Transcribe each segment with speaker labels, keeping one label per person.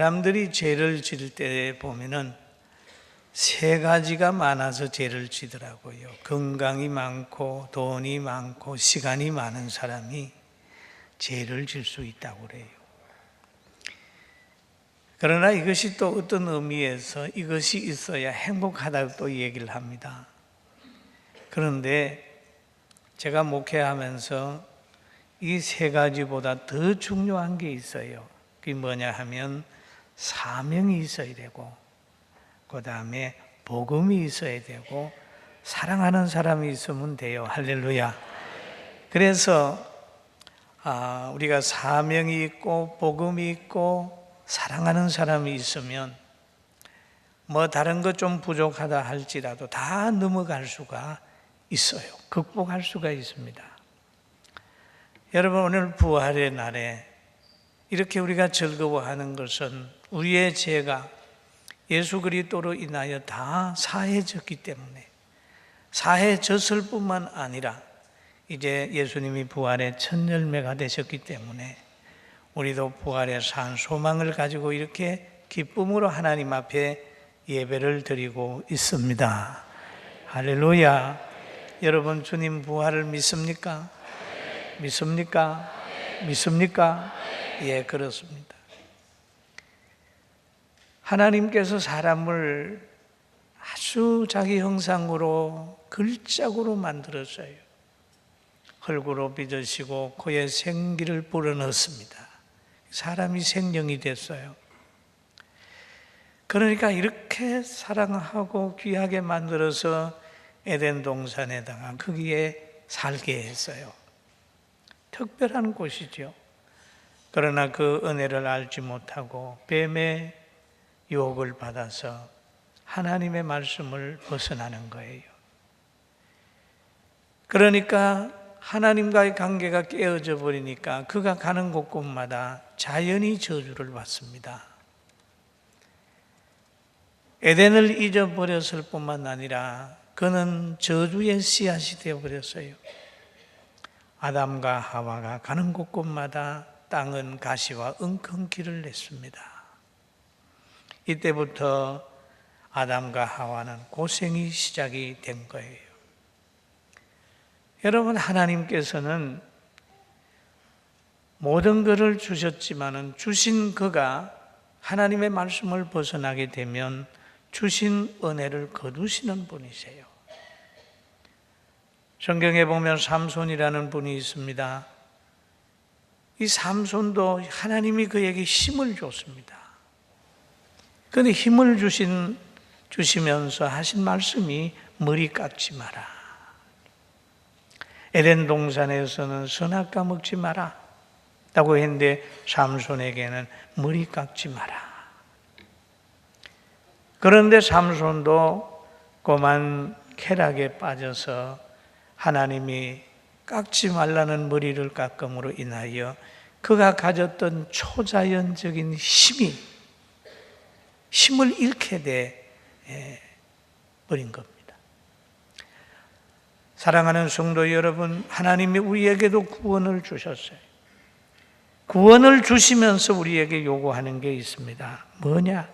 Speaker 1: 사람들이 죄를 지을 때 보면은 세 가지가 많아서 죄를 지더라고요. 건강이 많고 돈이 많고 시간이 많은 사람이 죄를 질 수 있다고 그래요. 그러나 이것이 또 어떤 의미에서 이것이 있어야 행복하다고 또 얘기를 합니다. 그런데 제가 목회하면서 이 세 가지보다 더 중요한 게 있어요. 그게 뭐냐 하면 사명이 있어야 되고, 그 다음에 복음이 있어야 되고, 사랑하는 사람이 있으면 돼요. 할렐루야. 그래서 우리가 사명이 있고 복음이 있고 사랑하는 사람이 있으면 뭐 다른 것 좀 부족하다 할지라도 다 넘어갈 수가 있어요. 극복할 수가 있습니다. 여러분, 오늘 부활의 날에 이렇게 우리가 즐거워하는 것은 우리의 죄가 예수 그리스도로 인하여 다 사해졌기 때문에, 사해졌을 뿐만 아니라 이제 예수님이 부활의 첫 열매가 되셨기 때문에 우리도 부활의 산 소망을 가지고 이렇게 기쁨으로 하나님 앞에 예배를 드리고 있습니다. 할렐루야. 여러분, 주님 부활을 믿습니까? 믿습니까? 믿습니까? 예, 그렇습니다. 하나님께서 사람을 아주 자기 형상으로 글자구로 만들었어요. 흙으로 빚으시고 코에 생기를 불어넣습니다. 사람이 생명이 됐어요. 그러니까 이렇게 사랑하고 귀하게 만들어서 에덴 동산에다가 거기에 살게 했어요. 특별한 곳이죠. 그러나 그 은혜를 알지 못하고 뱀의 유혹을 받아서 하나님의 말씀을 벗어나는 거예요. 그러니까 하나님과의 관계가 깨어져 버리니까 그가 가는 곳곳마다 자연히 저주를 받습니다. 에덴을 잊어버렸을 뿐만 아니라 그는 저주의 씨앗이 되어버렸어요. 아담과 하와가 가는 곳곳마다 땅은 가시와 엉겅퀴를 냈습니다. 이때부터 아담과 하와는 고생이 시작이 된 거예요. 여러분, 하나님께서는 모든 것을 주셨지만은 주신 그가 하나님의 말씀을 벗어나게 되면 주신 은혜를 거두시는 분이세요. 성경에 보면 삼손이라는 분이 있습니다. 이 삼손도 하나님이 그에게 힘을 줬습니다. 그런데 힘을 주시면서 하신 말씀이 머리 깎지 마라. 에덴 동산에서는 선악과 먹지 마라 라고 했는데 삼손에게는 머리 깎지 마라. 그런데 삼손도 고만 쾌락에 빠져서 하나님이 깎지 말라는 머리를 깎음으로 인하여 그가 가졌던 초자연적인 힘을 잃게 돼 버린 겁니다. 사랑하는 성도 여러분, 하나님이 우리에게도 구원을 주셨어요. 구원을 주시면서 우리에게 요구하는 게 있습니다. 뭐냐?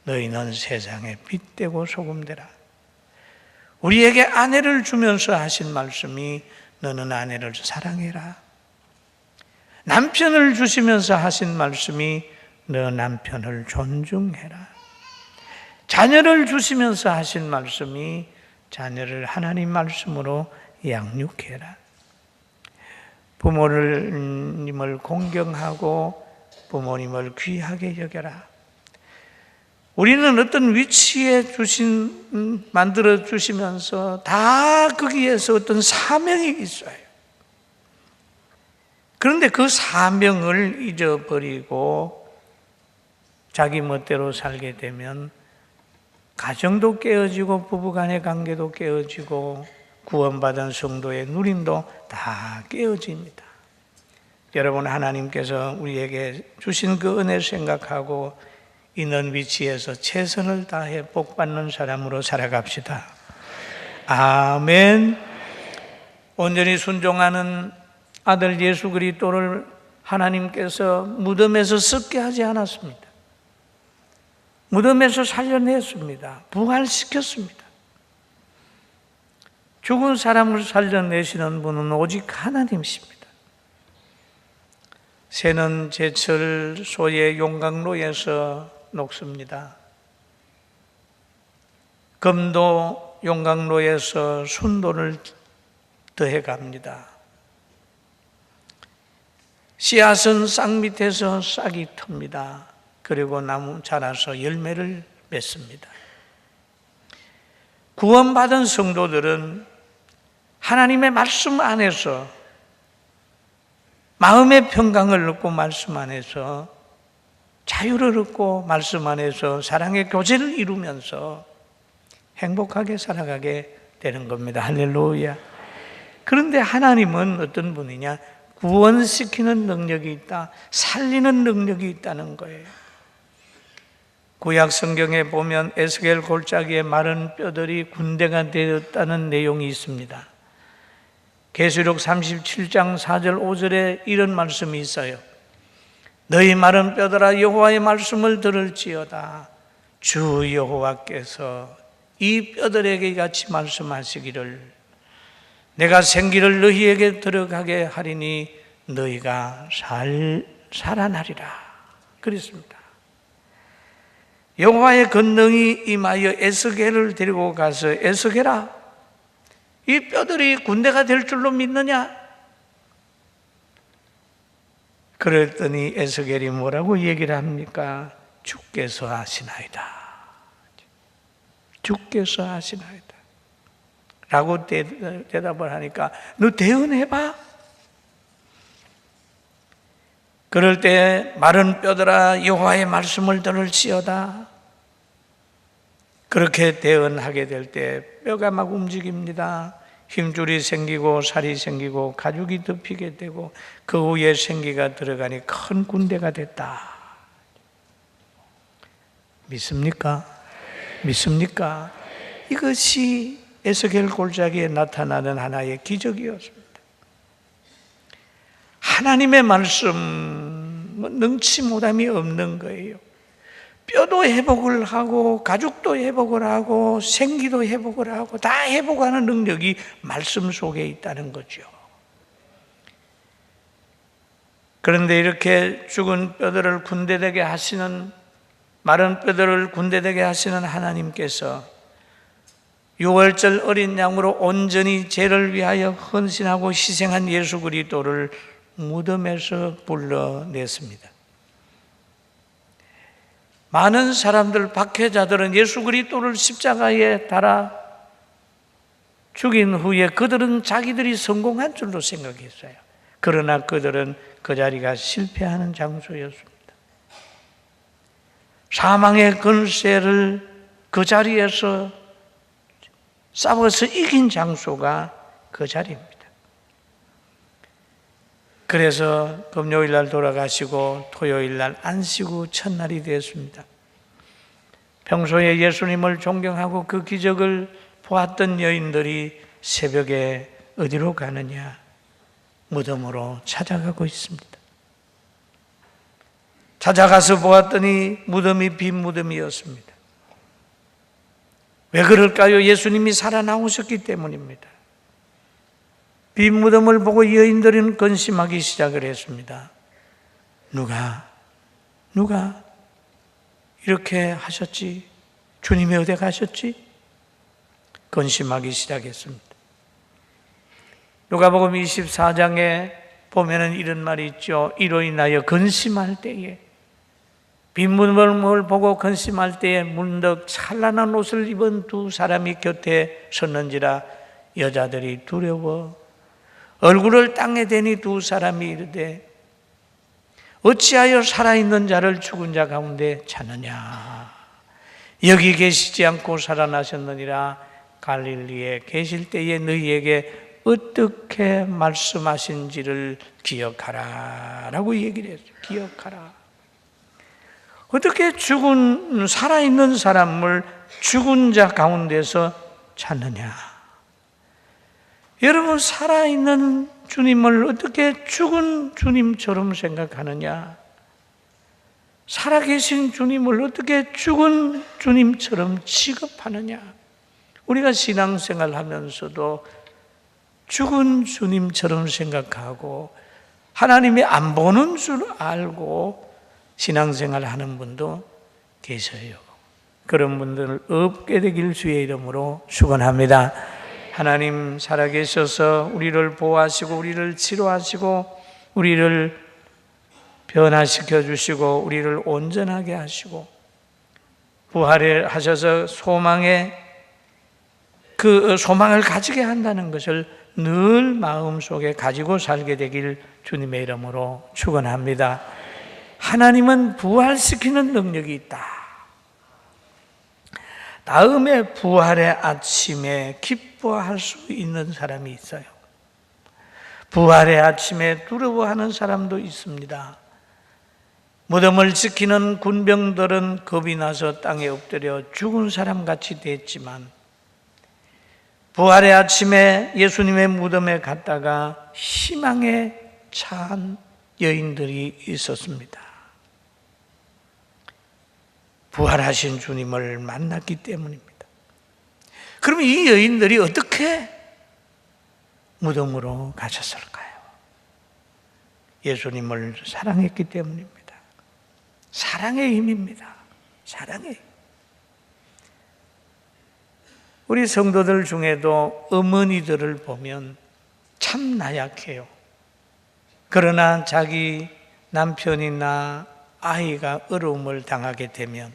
Speaker 1: 너희는 세상에 빛되고 소금되라. 우리에게 아내를 주면서 하신 말씀이 너는 아내를 사랑해라. 남편을 주시면서 하신 말씀이 너 남편을 존중해라. 자녀를 주시면서 하신 말씀이 자녀를 하나님 말씀으로 양육해라. 부모님을 공경하고 부모님을 귀하게 여겨라. 우리는 어떤 위치에 만들어 주시면서 다 거기에서 어떤 사명이 있어요. 그런데 그 사명을 잊어버리고 자기 멋대로 살게 되면 가정도 깨어지고 부부간의 관계도 깨어지고 구원받은 성도의 누림도 다 깨어집니다. 여러분, 하나님께서 우리에게 주신 그 은혜를 생각하고 있는 위치에서 최선을 다해 복받는 사람으로 살아갑시다. 아멘. 온전히 순종하는 아들 예수 그리스도를 하나님께서 무덤에서 썩게 하지 않았습니다. 무덤에서 살려냈습니다. 부활시켰습니다. 죽은 사람을 살려내시는 분은 오직 하나님이십니다. 새는 제철 소의 용광로에서 녹습니다. 금도 용광로에서 순도를 더해갑니다. 씨앗은 싹 밑에서 싹이 틉니다. 그리고 나무 자라서 열매를 맺습니다. 구원받은 성도들은 하나님의 말씀 안에서 마음의 평강을 얻고 말씀 안에서 자유를 얻고 말씀 안에서 사랑의 교제를 이루면서 행복하게 살아가게 되는 겁니다. 할렐루야. 그런데 하나님은 어떤 분이냐? 구원시키는 능력이 있다, 살리는 능력이 있다는 거예요. 구약 성경에 보면 에스겔 골짜기에 마른 뼈들이 군대가 되었다는 내용이 있습니다. 계시록 37장 4절 5절에 이런 말씀이 있어요. 너희 마른 뼈들아 여호와의 말씀을 들을지어다. 주 여호와께서 이 뼈들에게 같이 말씀하시기를 내가 생기를 너희에게 들어가게 하리니 너희가 살아나리라 그랬습니다. 여호와의 권능이 임하여 에스겔을 데리고 가서 에스겔아, 이 뼈들이 군대가 될 줄로 믿느냐? 그랬더니 에스겔이 뭐라고 얘기를 합니까? 주께서 하시나이다. 주께서 하시나이다 라고 대답을 하니까 너 대언해봐. 그럴 때 마른 뼈들아 여호와의 말씀을 들을지어다. 그렇게 대언하게 될 때 뼈가 막 움직입니다. 힘줄이 생기고 살이 생기고 가죽이 덮이게 되고 그 후에 생기가 들어가니 큰 군대가 됐다. 믿습니까? 믿습니까? 이것이 에스겔 골짜기에 나타나는 하나의 기적이었습니다. 하나님의 말씀은 능치 못함이 없는 거예요. 뼈도 회복을 하고 가죽도 회복을 하고 생기도 회복을 하고 다 회복하는 능력이 말씀 속에 있다는 거죠. 그런데 이렇게 죽은 뼈들을 군대되게 하시는, 마른 뼈들을 군대되게 하시는 하나님께서 6월절 어린 양으로 온전히 죄를 위하여 헌신하고 희생한 예수 그리스도를 무덤에서 불러냈습니다. 많은 사람들, 박해자들은 예수 그리스도를 십자가에 달아 죽인 후에 그들은 자기들이 성공한 줄로 생각했어요. 그러나 그들은 그 자리가 실패하는 장소였습니다. 사망의 권세를 그 자리에서 싸워서 이긴 장소가 그 자리입니다. 그래서 금요일 날 돌아가시고 토요일 날 안식 후 첫날이 되었습니다. 평소에 예수님을 존경하고 그 기적을 보았던 여인들이 새벽에 어디로 가느냐? 무덤으로 찾아가고 있습니다. 찾아가서 보았더니 무덤이 빈 무덤이었습니다. 왜 그럴까요? 예수님이 살아나오셨기 때문입니다. 빈 무덤을 보고 여인들은 근심하기 시작을 했습니다. 누가 이렇게 하셨지? 주님이 어디 가셨지? 근심하기 시작했습니다. 누가복음 24장에 보면은 이런 말이 있죠. 이로 인하여 근심할 때에, 빈 무덤을 보고 근심할 때에 문득 찬란한 옷을 입은 두 사람이 곁에 섰는지라 여자들이 두려워 얼굴을 땅에 대니 두 사람이 이르되 어찌하여 살아있는 자를 죽은 자 가운데 찾느냐? 여기 계시지 않고 살아나셨느니라. 갈릴리에 계실 때에 너희에게 어떻게 말씀하신지를 기억하라 라고 얘기를 했어요. 기억하라. 어떻게 살아있는 사람을 죽은 자 가운데서 찾느냐? 여러분, 살아있는 주님을 어떻게 죽은 주님처럼 생각하느냐? 살아계신 주님을 어떻게 죽은 주님처럼 취급하느냐? 우리가 신앙생활 하면서도 죽은 주님처럼 생각하고 하나님이 안 보는 줄 알고 신앙생활 하는 분도 계셔요. 그런 분들 없게 되길 주의 이름으로 축원합니다. 하나님 살아계셔서 우리를 보호하시고 우리를 치료하시고 우리를 변화시켜 주시고 우리를 온전하게 하시고 부활을 하셔서 그 소망을 가지게 한다는 것을 늘 마음속에 가지고 살게 되길 주님의 이름으로 축원합니다. 하나님은 부활시키는 능력이 있다. 다음에 부활의 아침에 기뻐할 수 있는 사람이 있어요. 부활의 아침에 두려워하는 사람도 있습니다. 무덤을 지키는 군병들은 겁이 나서 땅에 엎드려 죽은 사람같이 됐지만 부활의 아침에 예수님의 무덤에 갔다가 희망에 찬 여인들이 있었습니다. 부활하신 주님을 만났기 때문입니다. 그럼 이 여인들이 어떻게 무덤으로 가셨을까요? 예수님을 사랑했기 때문입니다. 사랑의 힘입니다. 사랑의 힘. 우리 성도들 중에도 어머니들을 보면 참 나약해요. 그러나 자기 남편이나 아이가 어려움을 당하게 되면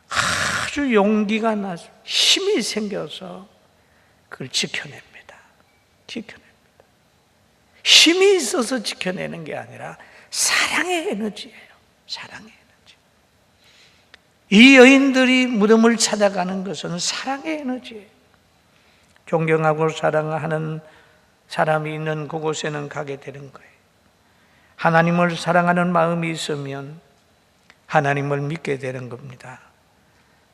Speaker 1: 아주 용기가 나서 힘이 생겨서 그걸 지켜냅니다. 힘이 있어서 지켜내는 게 아니라 사랑의 에너지예요. 사랑의 에너지. 이 여인들이 무덤을 찾아가는 것은 사랑의 에너지예요. 존경하고 사랑하는 사람이 있는 그곳에는 가게 되는 거예요. 하나님을 사랑하는 마음이 있으면 하나님을 믿게 되는 겁니다.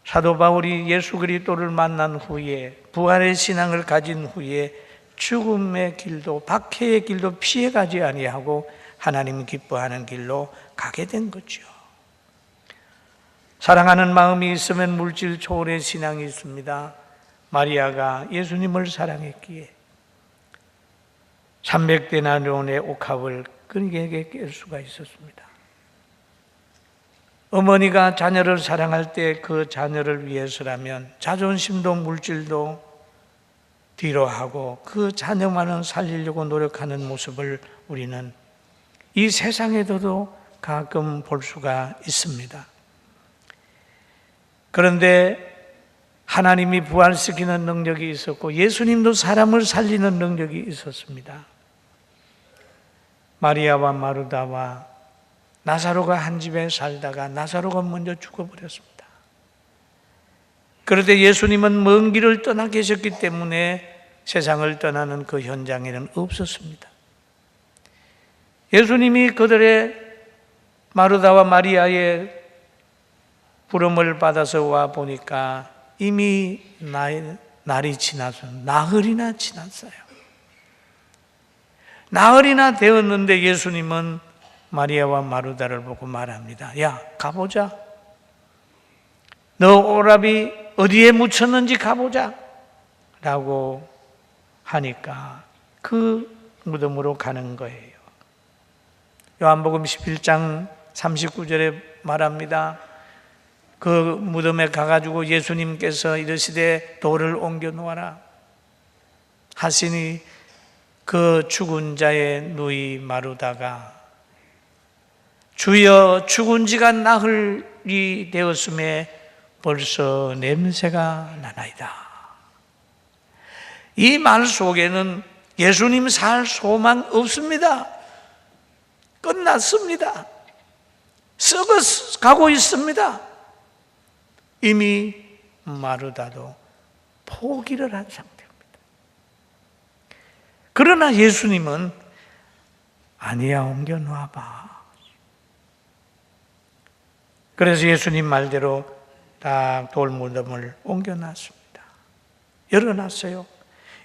Speaker 1: 사도 바울이 예수 그리스도를 만난 후에 부활의 신앙을 가진 후에 죽음의 길도 박해의 길도 피해가지 아니하고 하나님 기뻐하는 길로 가게 된 거죠. 사랑하는 마음이 있으면 물질 초월의 신앙이 있습니다. 마리아가 예수님을 사랑했기에 300데나리온의 옥합을 그에게 깰 수가 있었습니다. 어머니가 자녀를 사랑할 때 그 자녀를 위해서라면 자존심도 물질도 뒤로 하고 그 자녀만은 살리려고 노력하는 모습을 우리는 이 세상에서도 가끔 볼 수가 있습니다. 그런데 하나님이 부활시키는 능력이 있었고 예수님도 사람을 살리는 능력이 있었습니다. 마리아와 마르다와 나사로가 한 집에 살다가 나사로가 먼저 죽어버렸습니다. 그런데 예수님은 먼 길을 떠나 계셨기 때문에 세상을 떠나는 그 현장에는 없었습니다. 예수님이 그들의 마르다와 마리아의 부름을 받아서 와 보니까 이미 날이 지나서 나흘이나 지났어요. 나흘이나 되었는데 예수님은 마리아와 마르다를 보고 말합니다. 야, 가보자. 너 오라비 어디에 묻혔는지 가보자 라고 하니까 그 무덤으로 가는 거예요. 요한복음 11장 39절에 말합니다. 그 무덤에 가가지고 예수님께서 이르시되 돌을 옮겨 놓아라 하시니 그 죽은 자의 누이 마르다가 주여 죽은 지가 나흘이 되었음에 벌써 냄새가 나나이다. 이 말 속에는 예수님 살 소망 없습니다. 끝났습니다. 썩어 가고 있습니다. 이미 마르다도 포기를 한 상태입니다. 그러나 예수님은 아니야, 옮겨 놔봐. 그래서 예수님 말대로 딱 돌무덤을 옮겨놨습니다. 열어놨어요.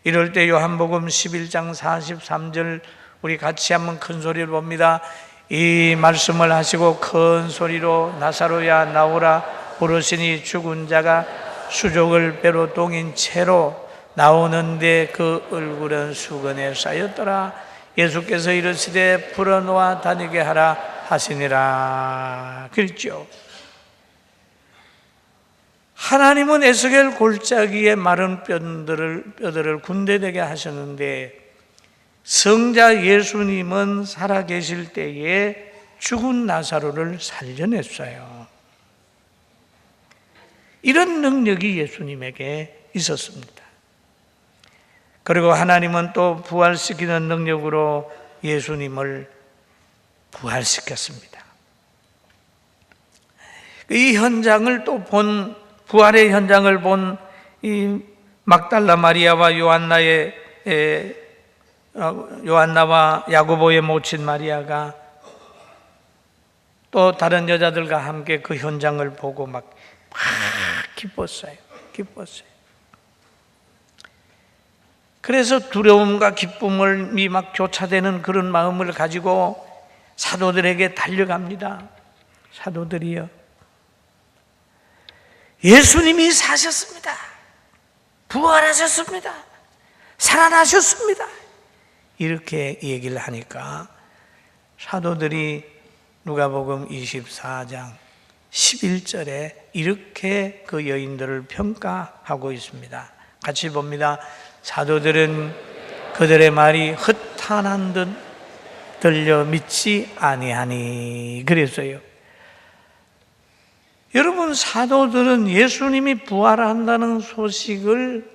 Speaker 1: 이럴 때 요한복음 11장 43절 우리 같이 한번 큰 소리를 봅니다. 이 말씀을 하시고 큰 소리로 나사로야 나오라 부르시니 죽은 자가 수족을 배로 동인 채로 나오는데 그 얼굴은 수건에 쌓였더라. 예수께서 이르시되 풀어놓아 다니게 하라 하시니라. 그랬죠. 하나님은 에스겔 골짜기에 마른 뼈들을 군대되게 하셨는데 성자 예수님은 살아계실 때에 죽은 나사로를 살려냈어요. 이런 능력이 예수님에게 있었습니다. 그리고 하나님은 또 부활시키는 능력으로 예수님을 부활시켰습니다. 이 현장을 또 부활의 현장을 본 이 막달라 마리아와 요한나와 야고보의 모친 마리아가 또 다른 여자들과 함께 그 현장을 보고 막 기뻤어요. 그래서 두려움과 기쁨이 막 교차되는 그런 마음을 가지고 사도들에게 달려갑니다. 사도들이요, 예수님이 사셨습니다. 부활하셨습니다. 살아나셨습니다. 이렇게 얘기를 하니까 사도들이 누가복음 24장 11절에 이렇게 그 여인들을 평가하고 있습니다. 같이 봅니다. 사도들은 그들의 말이 헛탄한 듯 들려 믿지 아니하니 그랬어요. 여러분, 사도들은 예수님이 부활한다는 소식을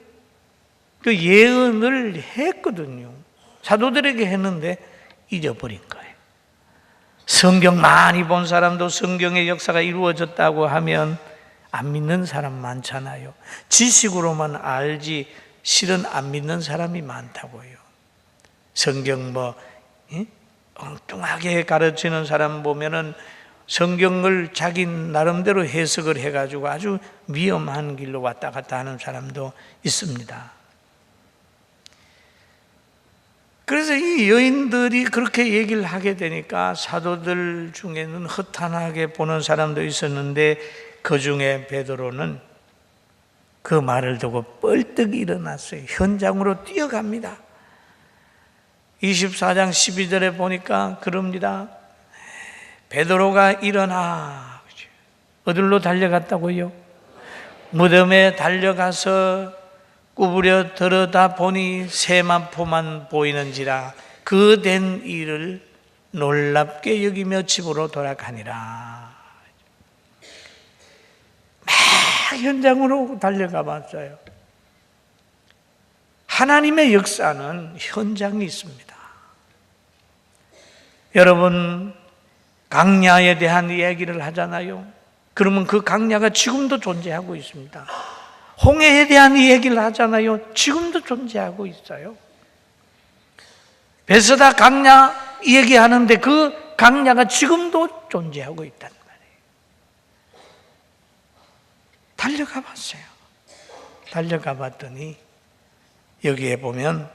Speaker 1: 그 예언을 했거든요. 사도들에게 했는데 잊어버린 거예요. 성경 많이 본 사람도 성경의 역사가 이루어졌다고 하면 안 믿는 사람 많잖아요. 지식으로만 알지 실은 안 믿는 사람이 많다고요. 성경 엉뚱하게 가르치는 사람 보면은 성경을 자기 나름대로 해석을 해가지고 아주 위험한 길로 왔다 갔다 하는 사람도 있습니다. 그래서 이 여인들이 그렇게 얘기를 하게 되니까 사도들 중에는 허탄하게 보는 사람도 있었는데 그 중에 베드로는 그 말을 두고 뻘떡 일어났어요. 현장으로 뛰어갑니다. 24장 12절에 보니까 그럽니다. 베드로가 일어나. 어디로 달려갔다고요? 무덤에 달려가서 구부려 들여다 보니 세마포만 보이는지라 그 된 일을 놀랍게 여기며 집으로 돌아가니라. 막 현장으로 달려가 봤어요. 하나님의 역사는 현장이 있습니다. 여러분, 강야에 대한 이야기를 하잖아요. 그러면 그 강야가 지금도 존재하고 있습니다. 홍해에 대한 이야기를 하잖아요. 지금도 존재하고 있어요. 베스다 강야 얘기하는데 그 강야가 지금도 존재하고 있다는 말이에요. 달려가 봤어요. 달려가 봤더니 여기에 보면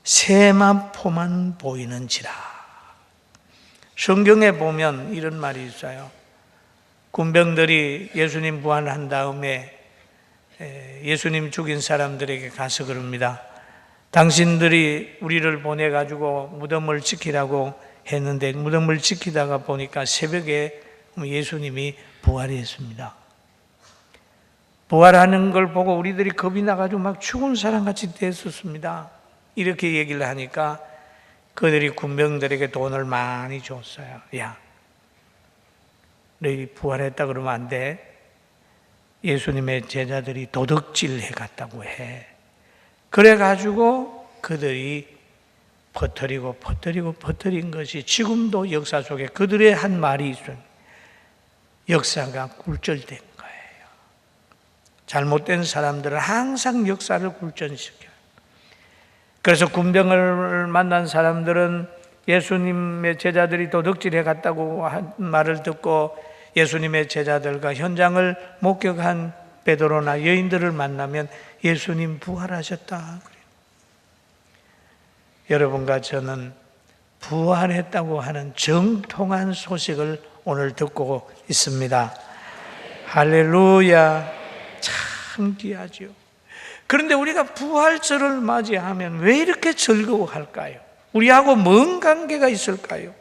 Speaker 1: 세마포만 보이는지라. 성경에 보면 이런 말이 있어요. 군병들이 예수님 부활한 다음에 예수님 죽인 사람들에게 가서 그럽니다. 당신들이 우리를 보내가지고 무덤을 지키라고 했는데 무덤을 지키다가 보니까 새벽에 예수님이 부활했습니다. 부활하는 걸 보고 우리들이 겁이 나가지고 막 죽은 사람같이 됐었습니다. 이렇게 얘기를 하니까 그들이 군병들에게 돈을 많이 줬어요. 야, 너희 부활했다 그러면 안 돼. 예수님의 제자들이 도둑질 해갔다고 해. 그래가지고 그들이 퍼뜨린 것이 지금도 역사 속에 그들의 한 말이 있어요. 역사가 굴절된 거예요. 잘못된 사람들은 항상 역사를 굴절시켜요. 그래서 군병을 만난 사람들은 예수님의 제자들이 도둑질해 갔다고 한 말을 듣고 예수님의 제자들과 현장을 목격한 베드로나 여인들을 만나면 예수님 부활하셨다. 여러분과 저는 부활했다고 하는 정통한 소식을 오늘 듣고 있습니다. 할렐루야. 참 귀하죠. 그런데 우리가 부활절을 맞이하면 왜 이렇게 즐거워할까요? 우리하고 뭔 관계가 있을까요?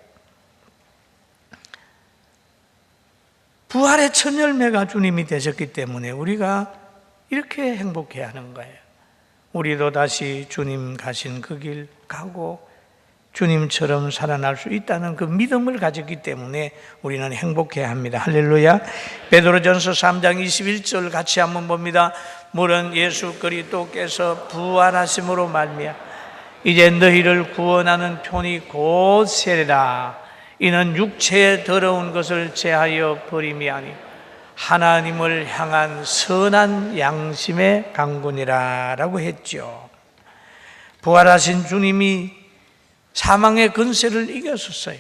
Speaker 1: 부활의 첫 열매가 주님이 되셨기 때문에 우리가 이렇게 행복해하는 거예요. 우리도 다시 주님 가신 그 길 가고 주님처럼 살아날 수 있다는 그 믿음을 가졌기 때문에 우리는 행복해합니다. 할렐루야. 베드로전서 3장 21절 같이 한번 봅니다. 물은 예수 그리스도께서 부활하심으로 말미암아 이제 너희를 구원하는 편이 곧 세리라. 이는 육체의 더러운 것을 제하여 버림이 아니요 하나님을 향한 선한 양심의 강군이라 라고 했죠. 부활하신 주님이 사망의 권세를 이겼었어요.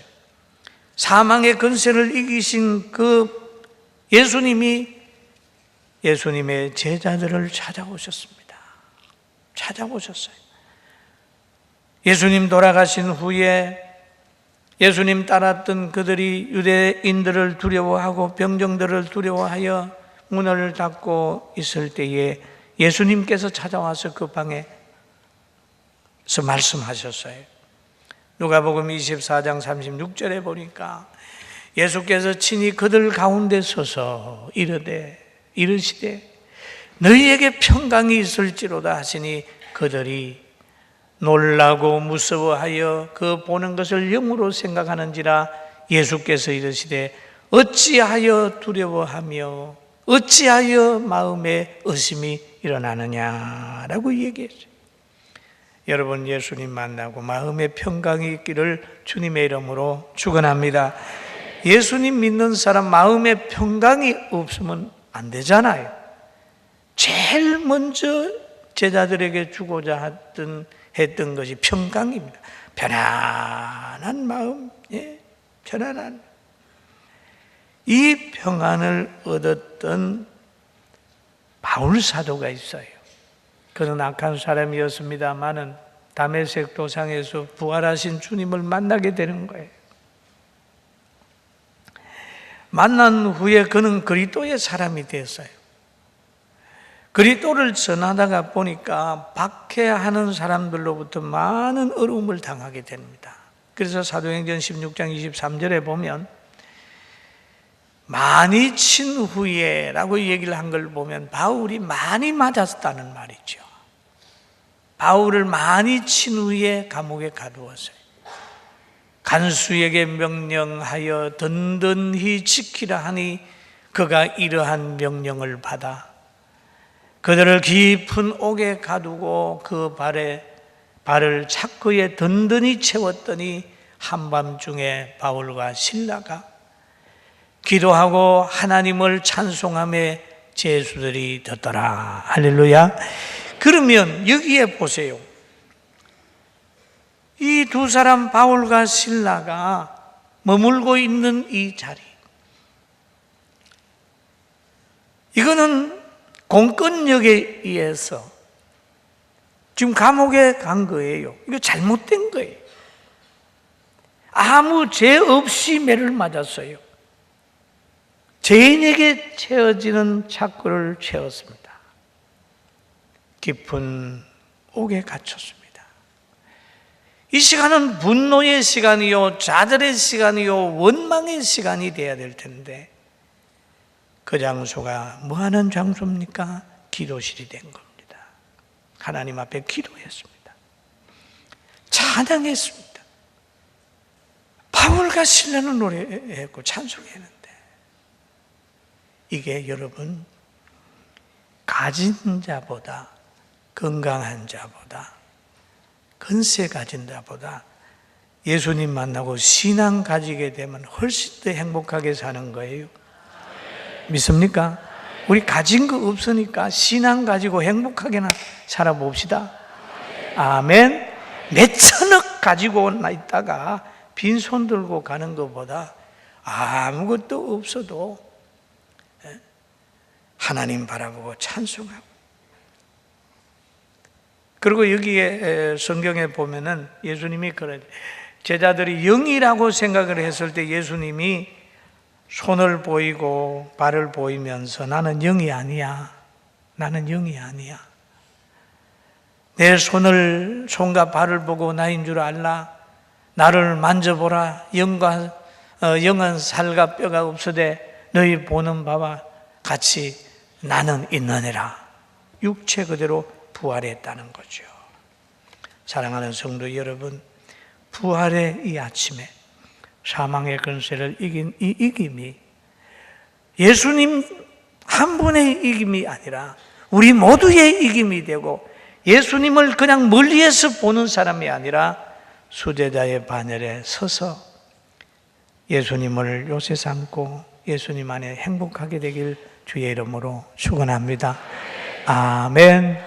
Speaker 1: 사망의 권세를 이기신 그 예수님의 제자들을 찾아오셨습니다. 찾아오셨어요. 예수님 돌아가신 후에 예수님 따랐던 그들이 유대인들을 두려워하고 병정들을 두려워하여 문을 닫고 있을 때에 예수님께서 찾아와서 그 방에서 말씀하셨어요. 누가복음 24장 36절에 보니까 예수께서 친히 그들 가운데 서서 이르시되 너희에게 평강이 있을지로다 하시니 그들이 놀라고 무서워하여 그 보는 것을 영으로 생각하는지라. 예수께서 이르시되 어찌하여 두려워하며 어찌하여 마음에 의심이 일어나느냐라고 얘기했어요. 여러분, 예수님 만나고 마음에 평강이 있기를 주님의 이름으로 축원합니다. 예수님 믿는 사람 마음에 평강이 없으면 안 되잖아요. 제일 먼저 제자들에게 주고자 했던 것이 평강입니다. 편안한 마음, 편안한 이 평안을 얻었던 바울 사도가 있어요. 그는 악한 사람이었습니다마는 다메섹 도상에서 부활하신 주님을 만나게 되는 거예요. 만난 후에 그는 그리스도의 사람이 되었어요. 그리스도를 전하다가 보니까 박해하는 사람들로부터 많은 어려움을 당하게 됩니다. 그래서 사도행전 16장 23절에 보면 많이 친 후에 라고 얘기를 한 걸 보면 바울이 많이 맞았다는 말이죠. 바울을 많이 친 후에 감옥에 가두었어요. 간수에게 명령하여 든든히 지키라 하니 그가 이러한 명령을 받아 그들을 깊은 옥에 가두고 그 발을 착고에 든든히 채웠더니 한밤중에 바울과 실라가 기도하고 하나님을 찬송하며 제수들이 듣더라. 할렐루야. 그러면 여기에 보세요. 이 두 사람 바울과 실라가 머물고 있는 이 자리, 이거는 공권력에 의해서 지금 감옥에 간 거예요. 이거 잘못된 거예요. 아무 죄 없이 매를 맞았어요. 죄인에게 채워지는 착고를 채웠습니다. 깊은 옥에 갇혔습니다. 이 시간은 분노의 시간이요, 좌절의 시간이요, 원망의 시간이 되어야 될 텐데 그 장소가 뭐하는 장소입니까? 기도실이 된 겁니다. 하나님 앞에 기도했습니다. 찬양했습니다. 바울과 실라는 노래했고 찬송했는데 이게 여러분 가진 자보다, 건강한 자보다, 건세 가진 자보다 예수님 만나고 신앙 가지게 되면 훨씬 더 행복하게 사는 거예요. 믿습니까? 우리 가진 거 없으니까 신앙 가지고 행복하게나 살아봅시다. 아멘. 몇천억 가지고 있다가 빈손 들고 가는 것보다 아무것도 없어도 하나님 바라보고 찬송하고, 그리고 여기에 성경에 보면은 예수님이 그래, 제자들이 영이라고 생각을 했을 때 예수님이 손을 보이고 발을 보이면서 나는 영이 아니야. 나는 영이 아니야. 내 손과 발을 보고 나인 줄 알라. 나를 만져보라. 영은 살과 뼈가 없으되 너희 보는 바와 같이 나는 있느니라. 육체 그대로 부활했다는 거죠. 사랑하는 성도 여러분, 부활의 이 아침에 사망의 권세를 이긴 이 이김이 예수님 한 분의 이김이 아니라 우리 모두의 이김이 되고, 예수님을 그냥 멀리에서 보는 사람이 아니라 수제자의 반열에 서서 예수님을 요새 삼고 예수님 안에 행복하게 되길 주의 이름으로 축원합니다. 아멘.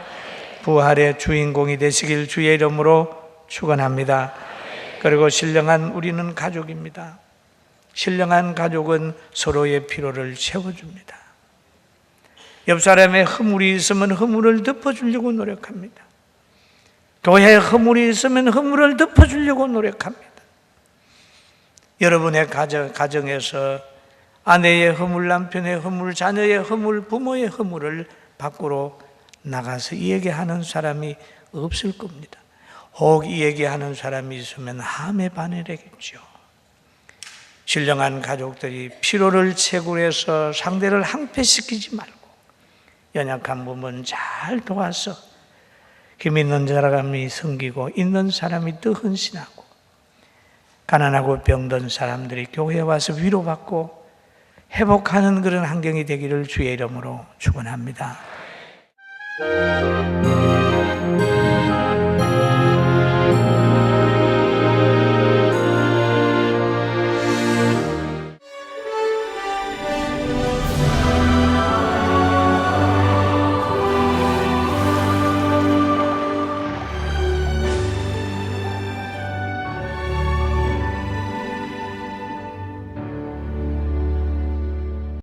Speaker 1: 부활의 주인공이 되시길 주의 이름으로 축원합니다. 그리고 신령한 우리는 가족입니다. 신령한 가족은 서로의 필요를 채워줍니다. 옆 사람의 허물이 있으면 허물을 덮어주려고 노력합니다. 교회에 허물이 있으면 허물을 덮어주려고 노력합니다. 여러분의 가정에서 아내의 허물, 남편의 허물, 자녀의 허물, 부모의 허물을 밖으로 나가서 이 얘기하는 사람이 없을 겁니다. 혹 이 얘기하는 사람이 있으면 함에 반해되겠죠. 신령한 가족들이 피로를 채굴해서 상대를 항폐시키지 말고 연약한 부분 잘 도와서 힘 있는 사람이 섬기고 있는 사람이 또 헌신하고, 가난하고 병든 사람들이 교회에 와서 위로받고 회복하는 그런 환경이 되기를 주의 이름으로 축원합니다.